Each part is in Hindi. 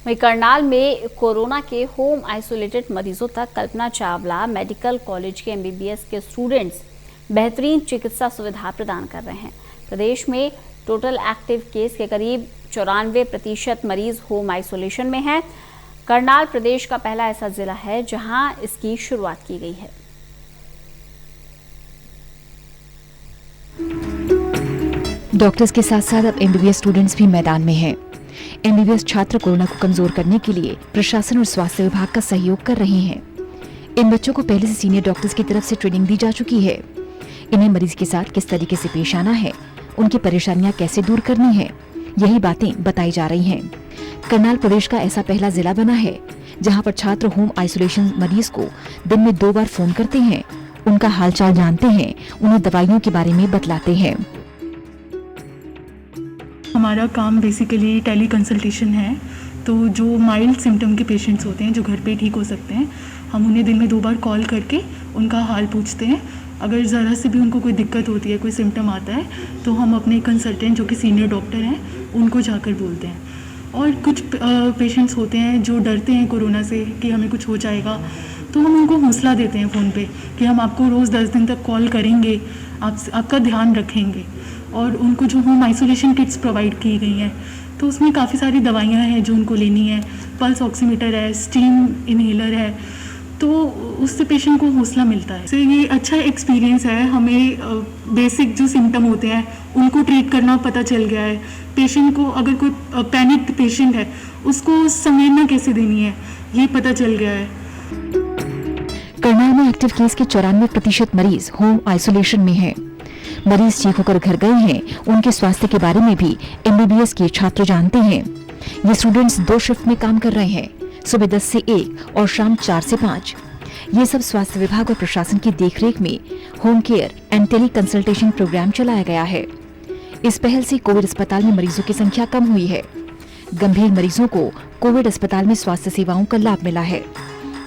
वहीं करनाल में कोरोना के होम आइसोलेटेड मरीजों तक कल्पना चावला मेडिकल कॉलेज के एमबीबीएस के स्टूडेंट्स बेहतरीन चिकित्सा सुविधा प्रदान कर रहे हैं। प्रदेश में टोटल एक्टिव केस के करीब 94% मरीज होम आइसोलेशन में हैं। करनाल प्रदेश का पहला ऐसा जिला है जहां इसकी शुरुआत की गई है। डॉक्टर्स के साथ साथ अब एमबीबीएस स्टूडेंट्स भी मैदान में हैं। एमबीबीएस छात्र कोरोना को कमजोर करने के लिए प्रशासन और स्वास्थ्य विभाग का सहयोग कर रहे हैं। इन बच्चों को पहले से सीनियर डॉक्टर्स की तरफ से ट्रेनिंग दी जा चुकी है। इन्हें मरीज के साथ किस तरीके से पेश आना है, उनकी परेशानियां कैसे दूर करनी है, यही बातें बताई जा रही हैं। करनाल प्रदेश का ऐसा पहला जिला बना है जहां पर छात्र होम आइसोलेशन मरीज को दिन में 2 बार फोन करते हैं, उनका हालचाल जानते हैं, उन्हें दवाइयों के बारे में बतलाते हैं। हमारा काम बेसिकली टेली कंसल्टेशन है। तो जो माइल्ड सिम्टम के पेशेंट्स होते हैं जो घर पे ठीक हो सकते हैं, हम उन्हें दिन में 2 बार कॉल करके उनका हाल पूछते हैं। अगर ज़रा से भी उनको कोई दिक्कत होती है, कोई सिम्टम आता है, तो हम अपने कंसल्टेंट जो कि सीनियर डॉक्टर हैं उनको जाकर बोलते हैं। और कुछ पेशेंट्स होते हैं जो डरते हैं कोरोना से कि हमें कुछ हो जाएगा, तो हम उनको हौसला देते हैं फ़ोन पे कि हम आपको रोज़ 10 दिन तक कॉल करेंगे, आपका ध्यान रखेंगे। और उनको जो होम आइसोलेशन किट्स प्रोवाइड की गई हैं, तो उसमें काफ़ी सारी दवाइयाँ हैं जो उनको लेनी है। पल्स ऑक्सीमीटर है, स्टीम इन्हेलर है, तो उससे पेशेंट को हौसला मिलता है। तो ये अच्छा एक्सपीरियंस है। हमें बेसिक जो सिम्टम होते हैं उनको ट्रीट करना पता चल गया है। पेशेंट को अगर कोई पैनिक पेशेंट है उसको संवेदना कैसे देनी है ये पता चल गया है। करनाल में एक्टिव केस के 94% मरीज होम आइसोलेशन में हैं। मरीज ठीक होकर घर गए हैं, उनके स्वास्थ्य के बारे में भी एमबीबीएस के छात्र जानते हैं। ये स्टूडेंट्स 2 शिफ्ट में काम कर रहे हैं, सुबह 10 से 1 और शाम 4 से 5। ये सब स्वास्थ्य विभाग और प्रशासन की देखरेख में home care and tele consultation program चलाया गया है। इस पहल से कोविड अस्पताल में मरीजों की संख्या कम हुई है। गंभीर मरीजों को कोविड अस्पताल में स्वास्थ्य सेवाओं का लाभ मिला है।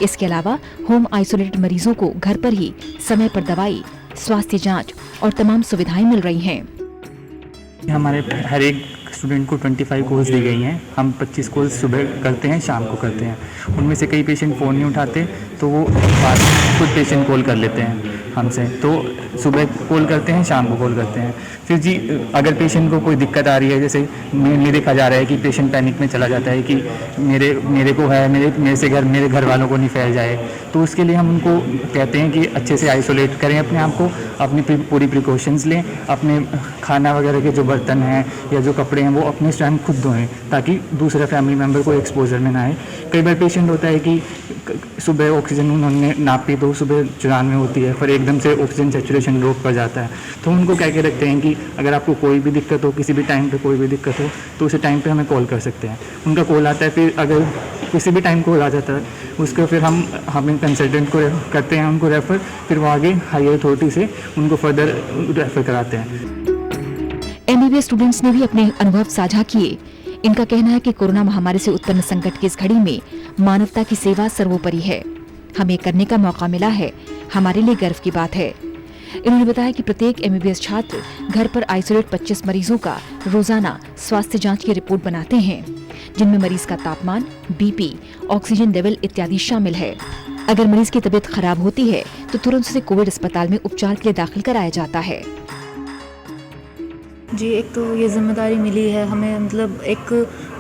इसके अलावा होम आइसोलेटेड मरीजों को घर पर ही समय पर दवाई, स्वास्थ्य जांच और तमाम सुविधाएं मिल रही हैं। हमारे हर एक स्टूडेंट को 25 कॉल्स दी गई हैं। हम 25 कॉल्स सुबह करते हैं, शाम को करते हैं। उनमें से कई पेशेंट फ़ोन नहीं उठाते, तो वो बाद में खुद पेशेंट कॉल कर लेते हैं हमसे। तो सुबह कॉल करते हैं, शाम को कॉल करते हैं। फिर जी अगर पेशेंट को कोई दिक्कत आ रही है, जैसे में देखा जा रहा है कि पेशेंट पैनिक में चला जाता है कि मेरे को है, मेरे घर वालों को नहीं फैल जाए, तो उसके लिए हम उनको कहते हैं कि अच्छे से आइसोलेट करें अपने आप को, अपनी पूरी प्रिकॉशंस लें, अपने खाना वगैरह के जो बर्तन हैं या जो कपड़े हैं वो अपने स्वयं खुद धोएं, ताकि दूसरे फैमिली मेम्बर को एक्सपोजर में ना आए। कई बार पेशेंट होता है कि सुबह ऑक्सीजन उन्होंने नापी तो सुबह 94 होती है, फिर एकदम से ऑक्सीजन सैचुरेशन ड्रॉप कर जाता है। तो उनको कह के रखते हैं कि अगर आपको कोई भी दिक्कत हो, किसी भी टाइम पे कोई भी दिक्कत हो, तो उसी टाइम पे हमें कॉल कर सकते हैं। उनका कॉल आता है, फिर अगर किसी भी टाइम कॉल आ जाता है उसको फिर हम कंसल्टेंट को करते हैं, उनको रेफ़र, फिर वो आगे हायर अथॉरिटी से उनको फर्दर रेफ़र कराते हैं। एमबीबीएस स्टूडेंट्स ने भी अपने अनुभव साझा किए। इनका कहना है कि कोरोना महामारी से उत्पन्न संकट की इस घड़ी में मानवता की सेवा सर्वोपरि है। हमें करने का मौका मिला है, हमारे लिए गर्व की बात है। इन्होंने बताया कि प्रत्येक एमबीबीएस छात्र घर पर आइसोलेट 25 मरीजों का रोजाना स्वास्थ्य जांच की रिपोर्ट बनाते हैं, जिनमें मरीज का तापमान, बीपी, ऑक्सीजन लेवल इत्यादि शामिल है। अगर मरीज की तबीयत खराब होती है तो तुरंत उसे कोविड अस्पताल में उपचार के लिए दाखिल कराया जाता है। जी, एक तो ये जिम्मेदारी मिली है हमें, मतलब एक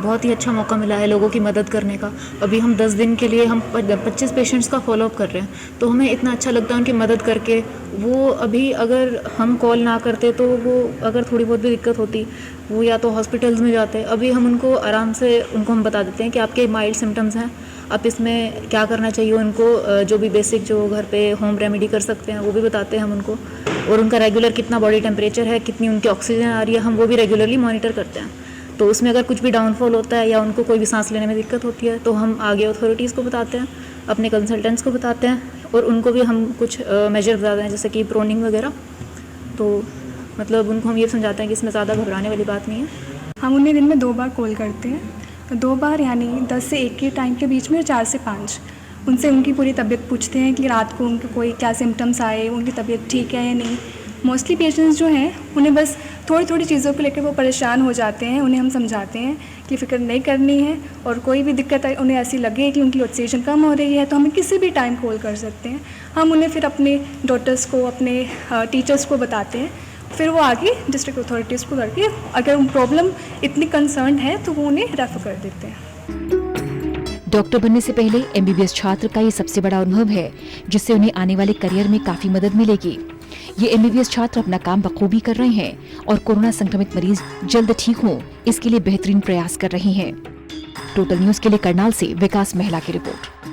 बहुत ही अच्छा मौका मिला है लोगों की मदद करने का। अभी हम 10 दिन के लिए हम 25 पेशेंट्स का फॉलोअप कर रहे हैं, तो हमें इतना अच्छा लगता है उनकी मदद करके। वो अभी अगर हम कॉल ना करते तो वो अगर थोड़ी बहुत भी दिक्कत होती वो या तो हॉस्पिटल्स में जाते। अभी हम उनको आराम से हम बता देते हैं कि आपके माइल्ड सिम्टम्स हैं, आप इसमें क्या करना चाहिए। उनको जो भी बेसिक जो घर पे होम रेमेडी कर सकते हैं वो भी बताते हैं हम उनको, और उनका रेगुलर कितना बॉडी टेम्परेचर है, कितनी उनकी ऑक्सीजन आ रही है, हम वो भी रेगुलरली मॉनिटर करते हैं। तो उसमें अगर कुछ भी डाउनफॉल होता है या उनको कोई भी सांस लेने में दिक्कत होती है तो हम आगे अथॉरिटीज़ को बताते हैं, अपने कंसल्टेंट्स को बताते हैं, और उनको भी हम कुछ मेजर बताते हैं जैसे कि प्रोनिंग वगैरह। तो मतलब उनको हम ये समझाते हैं कि इसमें ज़्यादा घबराने वाली बात नहीं है। हम उन्हें दिन में 2 बार कॉल करते हैं, 2 बार यानी 10 से 1 के टाइम के बीच में, 4 से 5। उनसे उनकी पूरी तबीयत पूछते हैं कि रात को उनके कोई क्या सिम्टम्स आए, उनकी तबीयत ठीक है या नहीं। मोस्टली पेशेंट्स जो हैं उन्हें बस थोड़ी थोड़ी चीज़ों को लेकर वो परेशान हो जाते हैं। उन्हें हम समझाते हैं कि फ़िक्र नहीं करनी है, और कोई भी दिक्कत उन्हें ऐसी लगे कि उनकी ऑक्सीजन कम हो रही है तो हमें किसी भी टाइम कॉल कर सकते हैं। हम उन्हें फिर अपने डॉक्टर्स को, अपने टीचर्स को बताते हैं, फिर वो आगे डिस्ट्रिक्ट अथॉरिटीज़ को करके अगर प्रॉब्लम इतनी कंसर्न है तो वो उन्हें रेफ़र कर देते हैं। डॉक्टर बनने से पहले एमबीबीएस छात्र का ये सबसे बड़ा अनुभव है, जिससे उन्हें आने वाले करियर में काफी मदद मिलेगी। ये एमबीबीएस छात्र अपना काम बखूबी कर रहे हैं और कोरोना संक्रमित मरीज जल्द ठीक हों, इसके लिए बेहतरीन प्रयास कर रहे हैं। टोटल न्यूज के लिए करनाल से विकास महिला की रिपोर्ट।